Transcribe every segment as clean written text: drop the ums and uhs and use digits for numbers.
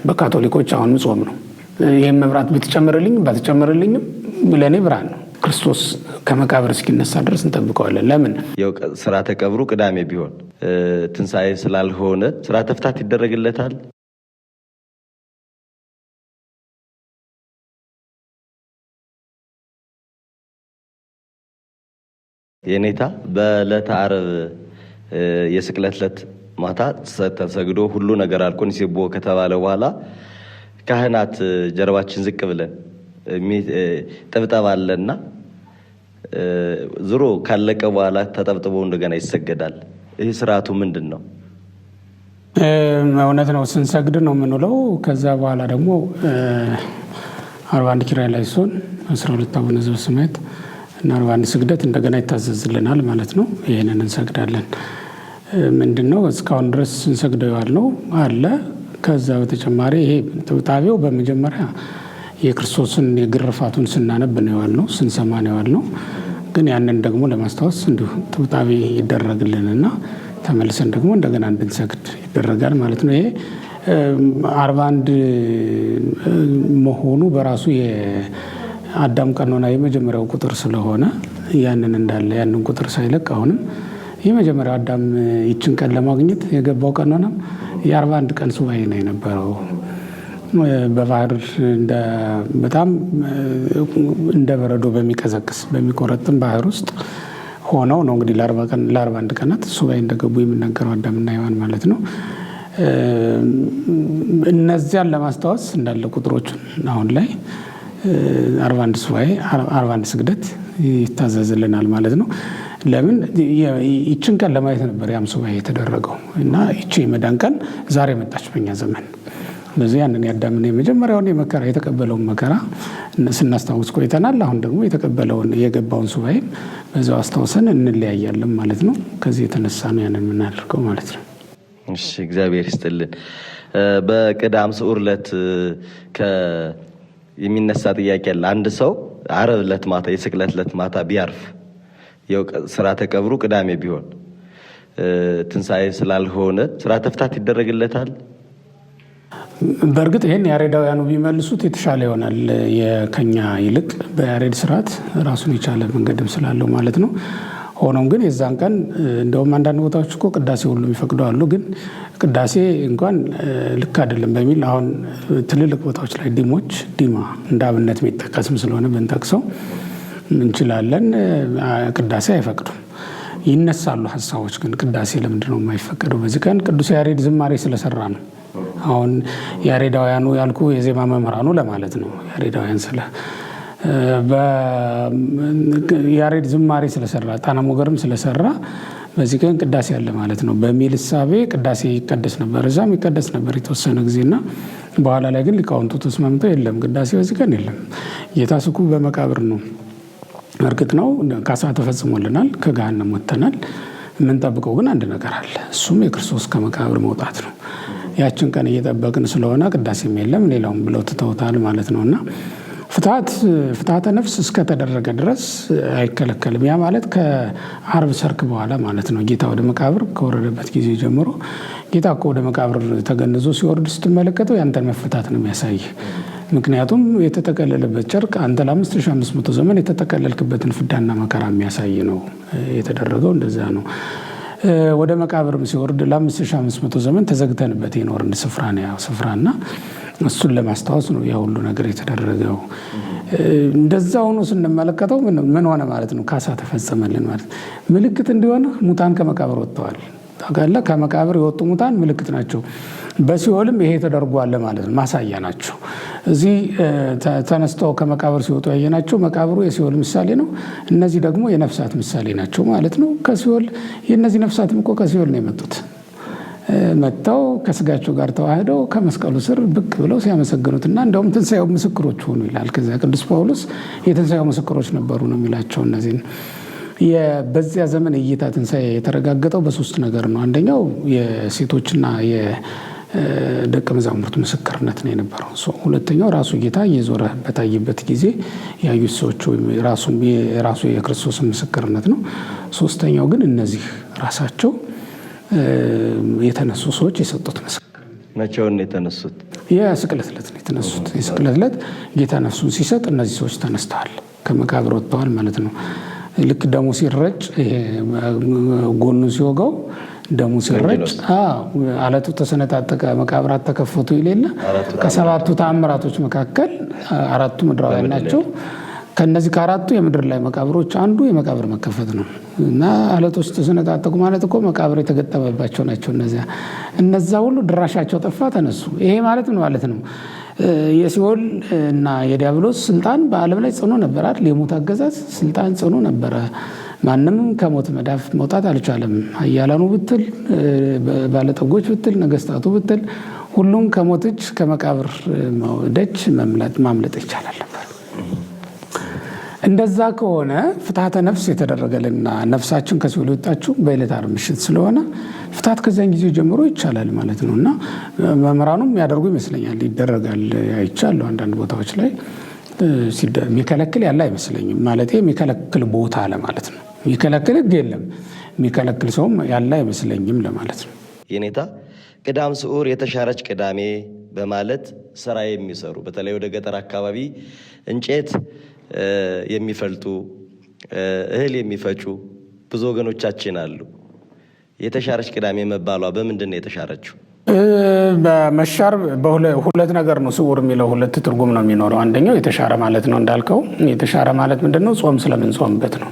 በካቶሊኮች አሁን ጾም ነው። ይህም መብራት ብትጨምርልኝም ለእኔ ብርሃን ነው። ክርስቶስ ከመቃብር እስኪነሳ ድረስ እንጠብቀዋለን። ለምን? ስርዓተ ቀብሩ ቅዳሜ ቢሆን ትንሣኤ ስላልሆነ ስርዓተ ፍታት ይደረግለታል። የኔታ በዕለተ ዓርብ የስቅለት ዕለት ማታ ተሰግዶ ሁሉ ነገር አልቆ ንሴቦ ከተባለ በኋላ ካህናት ጀርባችን ዝቅ ብለን ጥብጠባ አለና ዙሮ ካለቀ በኋላ ተጠብጥቦ እንደገና ይሰገዳል። ይህ ስርዓቱ ምንድን ነው? እውነት ነው፣ ስንሰግድ ነው የምንውለው። ከዛ በኋላ ደግሞ 41 ኪራይ ላይ ሲሆን 12 አቡነ ዘበሰማያት እና 41 ስግደት እንደገና ይታዘዝልናል ማለት ነው። ይህንን እንሰግዳለን። ምንድነው እስካሁን ድረስ ስንሰግደው ያልነው አለ። ከዛ በተጨማሪ ይሄ ጥብጣቤው በመጀመሪያ የክርስቶስን የግርፋቱን ስናነብ ነው ያልነው፣ ስንሰማ ነው ያልነው። ግን ያንን ደግሞ ለማስታወስ እንዲሁ ጥብጣቤ ይደረግልንና ተመልሰን ደግሞ እንደገና እንድንሰግድ ይደረጋል ማለት ነው። ይሄ 41 መሆኑ በራሱ የአዳም ቀኖና የመጀመሪያው ቁጥር ስለሆነ ያንን እንዳለ ያንን ቁጥር ሳይለቅ አሁንም የመጀመሪያው አዳም ይችን ቀን ለማግኘት የገባው ቀኖና የ41 ቀን ሱባኤ ነው የነበረው። በባህር በጣም እንደ በረዶ በሚቀዘቅስ በሚቆረጥም ባህር ውስጥ ሆነው ነው እንግዲህ ለ41 ቀናት ሱባኤ እንደገቡ የሚናገረው አዳምና ሔዋን ማለት ነው። እነዚያን ለማስታወስ እንዳለ ቁጥሮችን አሁን ላይ 41 ሱባኤ 41 ስግደት ይታዘዝልናል ማለት ነው። ለምን? ይችን ቀን ለማየት ነበር ያም ሱባኤ የተደረገው እና ይቺ የመዳን ቀን ዛሬ መጣች በእኛ ዘመን። ስለዚህ ያንን ያዳምን የመጀመሪያውን የመከራ የተቀበለውን መከራ ስናስታውስ ቆይተናል። አሁን ደግሞ የተቀበለውን የገባውን ሱባኤ በዛው አስታውሰን እንለያያለን ማለት ነው። ከዚህ የተነሳ ነው ያንን የምናደርገው ማለት ነው። እሺ፣ እግዚአብሔር ይስጥልን። በቅዳም ስዑር ዕለት የሚነሳ ጥያቄ አለ። አንድ ሰው ዓርብ ዕለት ማታ የስቅለት ዕለት ማታ ቢያርፍ ስርዓተ ቀብሩ ቅዳሜ ቢሆን ትንሣኤ ስላልሆነ ስርዓተ ፍታት ይደረግለታል። በእርግጥ ይህን ያሬዳውያኑ ቢመልሱት የተሻለ ይሆናል ከኛ ይልቅ። በያሬድ ስርዓት ራሱን የቻለ መንገድም ስላለው ማለት ነው። ሆኖም ግን የዛን ቀን እንደውም አንዳንድ ቦታዎች እኮ ቅዳሴ ሁሉ የሚፈቅዱ አሉ። ግን ቅዳሴ እንኳን ልክ አይደለም በሚል አሁን ትልልቅ ቦታዎች ላይ ዲማ እንደ አብነት የሚጠቀስም ስለሆነ ብንጠቅሰው እንችላለን። ቅዳሴ አይፈቅዱም። ይነሳሉ ሀሳቦች። ግን ቅዳሴ ለምንድን ነው የማይፈቀደው? በዚህ ቀን ቅዱስ ያሬድ ዝማሬ ስለሰራ ነው። አሁን ያሬዳውያኑ ያልኩ የዜማ መምህራኑ ለማለት ነው። ያሬዳውያን ያሬድ ዝማሬ ስለሰራ ጣና ሞገርም ስለሰራ በዚህ ቀን ቅዳሴ አለ ማለት ነው በሚል እሳቤ ቅዳሴ ይቀደስ ነበር። እዛም ይቀደስ ነበር የተወሰነ ጊዜና በኋላ ላይ ግን ሊቃውንቱ ተስማምተው የለም ቅዳሴ በዚህ ቀን የለም። ጌታ ስቅሉ በመቃብር ነው። እርግጥ ነው ካሳ ተፈጽሞልናል፣ ከገሃነም ወጥተናል። የምንጠብቀው ግን አንድ ነገር አለ። እሱም የክርስቶስ ከመቃብር መውጣት ነው። ያችን ቀን እየጠበቅን ስለሆነ ቅዳሴም የለም ሌላውም ብለው ትተውታል ማለት ነውና ፍትሐተ ነፍስ እስከተደረገ ድረስ አይከለከልም። ያ ማለት ከዓርብ ሰርክ በኋላ ማለት ነው። ጌታ ወደ መቃብር ከወረደበት ጊዜ ጀምሮ ጌታ እኮ ወደ መቃብር ተገንዞ ሲወርድ ስትመለከተው ያንተን መፈታት ነው የሚያሳይ። ምክንያቱም የተጠቀለለበት ጨርቅ አንተ ለ5500 ዘመን የተጠቀለልክበትን ፍዳና መከራ የሚያሳይ ነው የተደረገው። እንደዛ ነው። ወደ መቃብርም ሲወርድ ለ5500 ዘመን ተዘግተንበት የኖርን ስፍራ ነው ያው ስፍራና እሱን ለማስታወስ ነው ያ ሁሉ ነገር የተደረገው። እንደዛ ሆኖ ስንመለከተው ምን ሆነ ማለት ነው? ካሳ ተፈጸመልን ማለት ምልክት እንዲሆነ ሙታን ከመቃብር ወጥተዋል። ታውቃለህ፣ ከመቃብር የወጡ ሙታን ምልክት ናቸው። በሲኦልም ይሄ ተደርጓል ማለት ነው፣ ማሳያ ናቸው። እዚህ ተነስተው ከመቃብር ሲወጡ ያየናቸው መቃብሩ የሲኦል ምሳሌ ነው። እነዚህ ደግሞ የነፍሳት ምሳሌ ናቸው ማለት ነው። ከሲኦል የእነዚህ ነፍሳትም እኮ ከሲኦል ነው የመጡት። መጥተው ከስጋቸው ጋር ተዋህደው ከመስቀሉ ስር ብቅ ብለው ሲያመሰግኑትና እንደውም ትንሣኤው ምስክሮች ሆኑ ይላል። ከዚያ ቅዱስ ጳውሎስ የትንሣኤው ምስክሮች ነበሩ ነው የሚላቸው። እነዚህን በዚያ ዘመን የጌታ ትንሣኤ የተረጋገጠው በሶስት ነገር ነው። አንደኛው የሴቶችና የደቀ መዛሙርት ምስክርነት ነው የነበረው። ሁለተኛው ራሱ ጌታ እየዞረ በታየበት ጊዜ ያዩት ሰዎች ራሱ የክርስቶስ ምስክርነት ነው። ሶስተኛው ግን እነዚህ ራሳቸው የተነሱ ሰዎች የሰጡት ምስክር። መቼውን የተነሱት? የስቅለት ዕለት ነው የተነሱት። የስቅለት ዕለት ጌታ ነፍሱን ሲሰጥ እነዚህ ሰዎች ተነስተዋል፣ ከመቃብር ወጥተዋል ማለት ነው። ልክ ደሙ ሲረጭ ጎኑ ሲወጋው ደሙ ሲረጭ አለቱ ተሰነጣጠቀ፣ መቃብራት ተከፈቱ ይሌለ። ከሰባቱ ተአምራቶች መካከል አራቱ ምድራውያን ናቸው። ከነዚህ ከአራቱ የምድር ላይ መቃብሮች አንዱ የመቃብር መከፈት ነው እና አለቶች ተሰነጣጠቁ ማለት እኮ መቃብር የተገጠመባቸው ናቸው። እነዛ ሁሉ ድራሻቸው ጠፋ፣ ተነሱ። ይሄ ማለት ምን ማለት ነው? የሲኦል እና የዲያብሎስ ስልጣን በዓለም ላይ ጽኑ ነበር አይደል? የሞት አገዛዝ ስልጣን ጽኑ ነበረ። ማንም ከሞት መዳፍ መውጣት አልቻለም። ኃያላኑ ብትል፣ ባለጠጎች ብትል፣ ነገስታቱ ብትል፣ ሁሉም ከሞት እጅ ከመቃብር ደጅ ማምለጥ ይቻላል ነበር። እንደዛ ከሆነ ፍትሐተ ነፍስ የተደረገልና ነፍሳችን ከሲኦል የወጣችው በዕለተ ዓርብ ምሽት ስለሆነ ፍትሐት ከዚያን ጊዜ ጀምሮ ይቻላል ማለት ነው እና መምህራኑም ያደርጉ ይመስለኛል። ይደረጋል፣ አይቻለሁ አንዳንድ ቦታዎች ላይ። የሚከለክል ያለ አይመስለኝም። ማለት የሚከለክል ቦታ ለማለት ነው። የሚከለክል ሕግ የለም፣ የሚከለክል ሰውም ያለ አይመስለኝም ለማለት ነው። የኔታ ቅዳም ስዑር የተሻረች ቅዳሜ በማለት ስራ የሚሰሩ በተለይ ወደ ገጠር አካባቢ እንጨት የሚፈልጡ እህል የሚፈጩ ብዙ ወገኖቻችን አሉ። የተሻረች ቅዳሜ መባሏ በምንድን ነው የተሻረችው? በመሻር በሁለት ነገር ነው። ስዑር የሚለው ሁለት ትርጉም ነው የሚኖረው። አንደኛው የተሻረ ማለት ነው እንዳልከው። የተሻረ ማለት ምንድን ነው? ጾም ስለምንጾምበት ነው።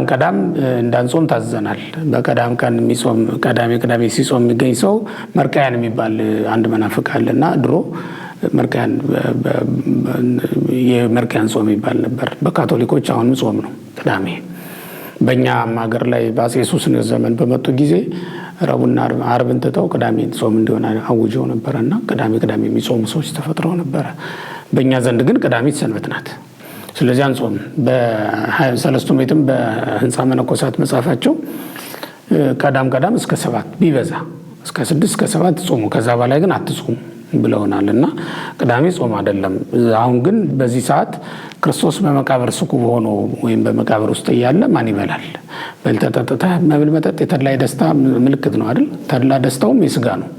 ቀዳም እንዳንጾም ታዘናል። በቀዳም ቀን የሚጾም ቅዳሜ ሲጾም የሚገኝ ሰው መርቃያን የሚባል አንድ መናፍቅ አለና ድሮ የመርቃያን ጾም ይባል ነበር። በካቶሊኮች አሁንም ጾም ነው ቅዳሜ። በእኛም ሀገር ላይ በአፄ ሱስንዮስ ዘመን በመጡ ጊዜ ረቡዕና ዓርብን ትተው ቅዳሜ ጾም እንዲሆን አውጀው ነበረና ቅዳሜ የሚጾሙ ሰዎች ተፈጥረው ነበረ። በእኛ ዘንድ ግን ቅዳሜት ሰንበት ናት። ስለዚህ አንጾም። በሰለስቱ ምዕትም በህንፃ መነኮሳት መጽሐፋቸው ቀዳም እስከ 7 ቢበዛ እስከ 6 እስከ 7 ጾሙ፣ ከዛ በላይ ግን አትጾሙ ብለውናል እና ቅዳሜ ጾም አይደለም። አሁን ግን በዚህ ሰዓት ክርስቶስ በመቃብር ስኩብ ሆኖ ወይም በመቃብር ውስጥ እያለ ማን ይበላል? በልተህ ጠጥተህ መብል መጠጥ የተድላ ደስታ ምልክት ነው አይደል? ተድላ ደስታውም የስጋ ነው።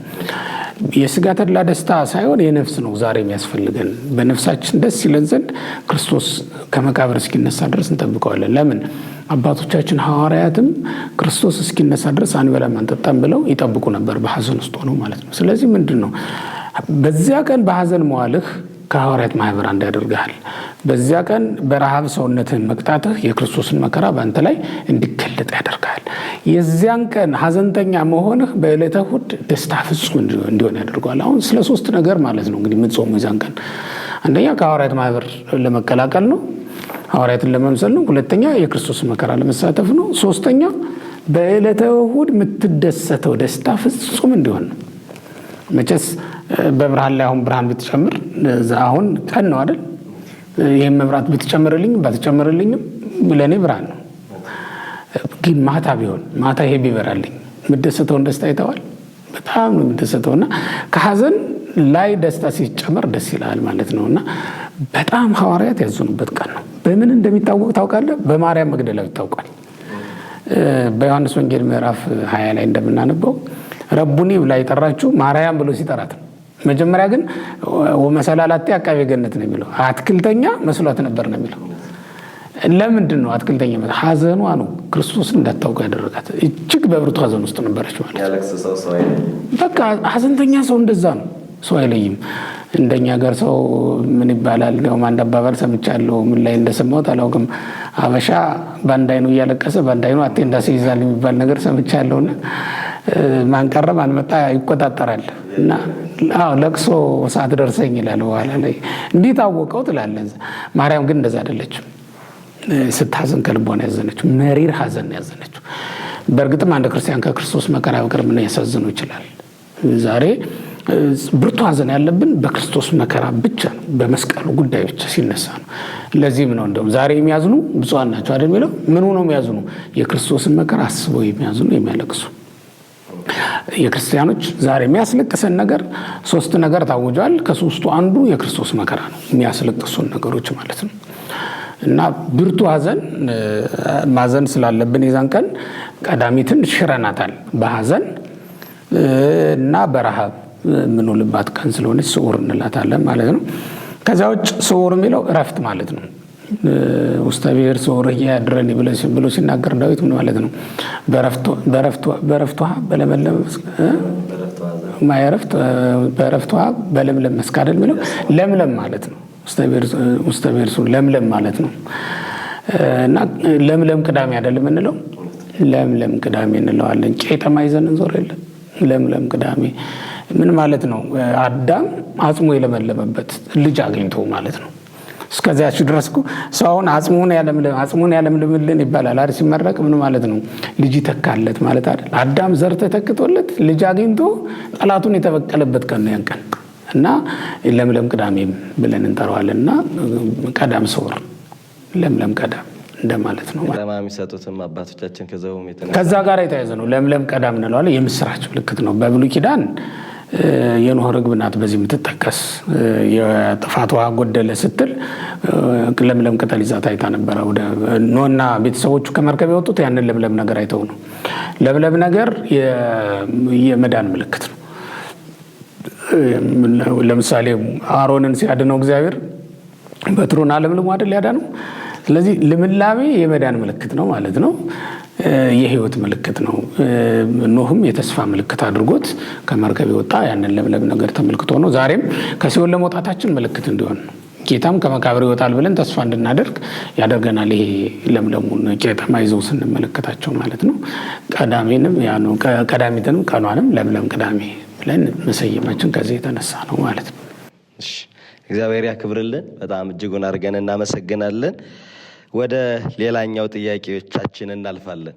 የስጋ ተድላ ደስታ ሳይሆን የነፍስ ነው ዛሬ የሚያስፈልገን። በነፍሳችን ደስ ይለን ዘንድ ክርስቶስ ከመቃብር እስኪነሳ ድረስ እንጠብቀዋለን። ለምን? አባቶቻችን ሐዋርያትም ክርስቶስ እስኪነሳ ድረስ አንበላም አንጠጣም ብለው ይጠብቁ ነበር፣ በሐዘን ውስጥ ሆነው ማለት ነው። ስለዚህ ምንድን ነው በዚያ ቀን በሐዘን መዋልህ ከሐዋርያት ማህበር አንድ ያደርግሃል። በዚያ ቀን በረሃብ ሰውነትህን መቅጣትህ የክርስቶስን መከራ በአንተ ላይ እንዲገለጥ ያደርግሃል። የዚያን ቀን ሐዘንተኛ መሆንህ በዕለተ እሑድ ደስታ ፍጹም እንዲሆን ያደርገዋል። አሁን ስለ 3 ነገር ማለት ነው እንግዲህ የምትጾሙ የዚያን ቀን። አንደኛ ከሐዋርያት ማህበር ለመቀላቀል ነው፣ ሐዋርያትን ለመምሰል ነው። ሁለተኛ የክርስቶስን መከራ ለመሳተፍ ነው። ሶስተኛ በዕለተ እሑድ የምትደሰተው ደስታ ፍጹም እንዲሆን ነው። መቼስ በብርሃን ላይ አሁን ብርሃን ብትጨምር አሁን ቀን ነው አይደል? ይህም መብራት ብትጨምርልኝ ባትጨምርልኝም ለእኔ ብርሃን ነው። ግን ማታ ይሄ ቢበራልኝ የምደሰተውን ደስታ ይተዋል። በጣም ነው የምደሰተው እና ከሐዘን ላይ ደስታ ሲጨመር ደስ ይላል ማለት ነው። እና በጣም ሐዋርያት ያዘኑበት ቀን ነው። በምን እንደሚታወቅ ታውቃለህ? በማርያም መግደላዊት ታውቋል። በዮሐንስ ወንጌል ምዕራፍ 20 ላይ እንደምናነበው ረቡኒ ብላ የጠራችው ማርያም ብሎ ሲጠራት ነው። መጀመሪያ ግን ወመሰላላቴ አቃቤ ገነት ነው የሚለው፣ አትክልተኛ መስሏት ነበር ነው የሚለው። ለምንድን ነው አትክልተኛ? ሐዘኗ ነው ክርስቶስን እንዳታውቅ ያደረጋት። እጅግ በብርቱ ሐዘን ውስጥ ነበረች ማለት ነው። በቃ ሐዘንተኛ ሰው እንደዛ ነው፣ ሰው አይለይም። እንደኛ ጋር ሰው ምን ይባላል? ያውም አንድ አባባል ሰምቻለሁ፣ ምን ላይ እንደሰማሁት አላውቅም። አበሻ በአንድ አይኑ እያለቀሰ በአንድ አይኑ አቴንዳስ ይይዛል የሚባል ነገር ሰምቻለሁና ማን ቀረ ማን መጣ ይቆጣጠራል። እና ለቅሶ ሰዓት ደርሰኝ ይላል። በኋላ ላይ እንዴት አወቀው ትላለህ። ማርያም ግን እንደዛ አይደለችም። ስታዘን ከልቧን ያዘነችው መሪር ሐዘን ያዘነችው። በእርግጥም አንድ ክርስቲያን ከክርስቶስ መከራ በቀር ምን ያሳዝነው ይችላል? ዛሬ ብርቱ ሐዘን ያለብን በክርስቶስ መከራ ብቻ ነው፣ በመስቀሉ ጉዳይ ብቻ ሲነሳ ነው። ለዚህም ነው እንደውም ዛሬ የሚያዝኑ ብፁዓን ናቸው አይደል የሚለው። ምን ሆነው የሚያዝኑ? የክርስቶስን መከራ አስበው የሚያዝኑ የሚያለቅሱ። የክርስቲያኖች ዛሬ የሚያስለቅሰን ነገር 3 ነገር ታውጇል። ከ3ቱ አንዱ የክርስቶስ መከራ ነው፣ የሚያስለቅሱን ነገሮች ማለት ነው። እና ብርቱ ሐዘን ማዘን ስላለብን የዛን ቀን ቀዳሚትን ሽረናታል። በሐዘን እና በረሃብ የምንውልባት ቀን ስለሆነች ስዑር እንላታለን ማለት ነው። ከዛ ውጭ ስዑር የሚለው እረፍት ማለት ነው። ውስተ ብሔር ስዑር ያድረኒ ብሎ ሲናገር ዳዊት ምን ማለት ነው? በእረፍቷ በለመለመ በእረፍቷ በለምለም መስክ አይደል የሚለው ለምለም ማለት ነው። ውስተ ብሔር ስዑር ለምለም ማለት ነው። እና ለምለም ቅዳሜ አይደለም እንለው ለምለም ቅዳሜ እንለዋለን። ቄጠማ ይዘን እንዞር የለ ለምለም ቅዳሜ ምን ማለት ነው? አዳም አጽሙ የለመለመበት ልጅ አግኝቶ ማለት ነው። እስከዚያች ድረስ እኮ ሰውን አጽሙን ያለምልምልን ይባላል አይደል? ሲመረቅ ምን ማለት ነው? ልጅ ይተካለት ማለት አይደል? አዳም ዘር ተተክቶለት ልጅ አግኝቶ ጠላቱን የተበቀለበት ቀን ነው ያን ቀን እና ለምለም ቅዳሜ ብለን እንጠራዋለን። እና ቀዳም ስዑር ለምለም ቀዳም እንደማለት ነው። ቀዳማ የሚሰጡትም አባቶቻችን ከዛ ጋር የተያዘ ነው። ለምለም ቀዳም እንለዋለን። የምስራች ምልክት ነው። በብሉይ ኪዳን የኖህ ርግብ ናት በዚህ የምትጠቀስ። የጥፋት ውሃ ጎደለ ስትል ለምለም ቅጠል ይዛ ታይታ ነበረ። ኖህና ቤተሰቦቹ ከመርከብ የወጡት ያንን ለምለም ነገር አይተው ነው። ለምለም ነገር የመዳን ምልክት ነው። ለምሳሌ አሮንን ሲያድነው እግዚአብሔር በትሩን አለምልሞ አይደል ያዳነው። ስለዚህ ልምላሜ የመዳን ምልክት ነው ማለት ነው። የህይወት ምልክት ነው። ኖህም የተስፋ ምልክት አድርጎት ከመርከብ የወጣ ያንን ለምለም ነገር ተመልክቶ ነው። ዛሬም ከሲኦል ለመውጣታችን ምልክት እንዲሆን ነው። ጌታም ከመቃብር ይወጣል ብለን ተስፋ እንድናደርግ ያደርገናል። ይሄ ለምለሙን ቄጠማ ይዘው ስንመለከታቸው ማለት ነው። ቀዳሚትንም ቀኗንም ለምለም ቅዳሜ ብለን መሰየማችን ከዚህ የተነሳ ነው ማለት ነው። እግዚአብሔር ያክብርልን። በጣም እጅጉን አድርገን እናመሰግናለን። ወደ ሌላኛው ጥያቄዎቻችን እናልፋለን።